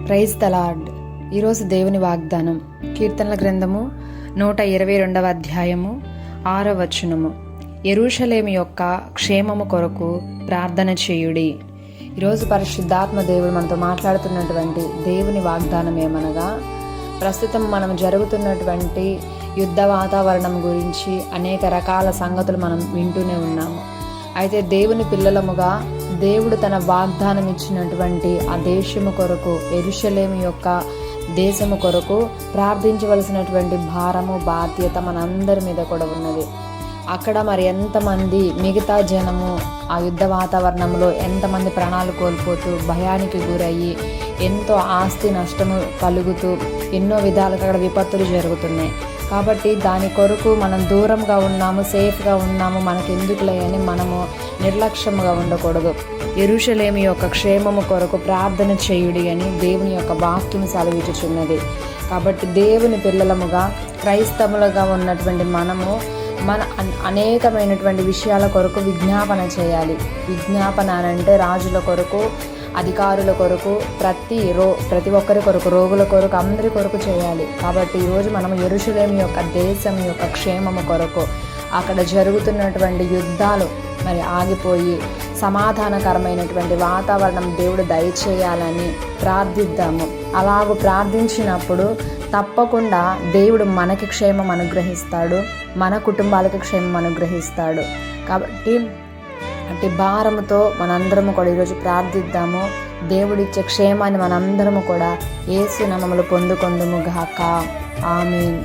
Praise the lord. ఈరోజు దేవుని వాగ్దానం కీర్తనల గ్రంథము 122వ అధ్యాయము 6వ వచనము. యెరూషలేము యొక్క క్షేమము కొరకు ప్రార్థన చేయుడి. ఈరోజు పరిశుద్ధాత్మ దేవుడు మనతో మాట్లాడుతున్నటువంటి దేవుని వాగ్దానం ఏమనగా, ప్రస్తుతం మనం జరుగుతున్నటువంటి యుద్ధ వాతావరణం గురించి అనేక రకాల సంగతులు మనం వింటూనే ఉన్నాము. అయితే దేవుని పిల్లలముగా దేవుడు తన వాగ్దానం ఇచ్చినటువంటి ఆ దేశము కొరకు, యెరూషలేము యొక్క దేశము కొరకు ప్రార్థించవలసినటువంటి భారము, బాధ్యత మనందరి మీద కూడా ఉన్నది. అక్కడ మరి ఎంతమంది మిగతా జనము ఆ యుద్ధ వాతావరణంలో ఎంతమంది ప్రాణాలు కోల్పోతూ భయానికి గురయ్యి ఎంతో ఆస్తి నష్టము కలుగుతూ ఎన్నో విధాలుగా అక్కడ విపత్తులు జరుగుతున్నాయి. కాబట్టి దాని కొరకు మనం దూరంగా ఉన్నాము, సేఫ్గా ఉన్నాము, మనకు ఎందుకులే అని మనము నిర్లక్ష్యముగా ఉండకూడదు. యెరూషలేము యొక్క క్షేమము కొరకు ప్రార్థన చేయుడి అని దేవుని యొక్క వాక్యం సెలవిచ్చుచున్నది. కాబట్టి దేవుని పిల్లలముగా క్రైస్తవులుగా ఉన్నటువంటి మనము మన అనేకమైనటువంటి విషయాల కొరకు విజ్ఞాపన చేయాలి. విజ్ఞాపన అంటే రాజుల కొరకు, అధికారుల కొరకు, ప్రతి ఒక్కరి కొరకు, రోగుల కొరకు, అందరి కొరకు చేయాలి. కాబట్టి ఈరోజు మనం యెరూషలేము యొక్క దేశం యొక్క క్షేమము కొరకు, అక్కడ జరుగుతున్నటువంటి యుద్ధాలు మరి ఆగిపోయి సమాధానకరమైనటువంటి వాతావరణం దేవుడు దయచేయాలని ప్రార్థిద్దాము. అలాగూ ప్రార్థించినప్పుడు తప్పకుండా దేవుడు మనకి క్షేమం అనుగ్రహిస్తాడు, మన కుటుంబాలకు క్షేమం అనుగ్రహిస్తాడు. కాబట్టి అట్టి భారముతో మనందరము కూడా ఈరోజు ప్రార్థిద్దాము. దేవుడిచ్చే క్షేమాన్ని మనందరము కూడా యేసు నామములో పొందుకొందుము గాక. ఆమేన్.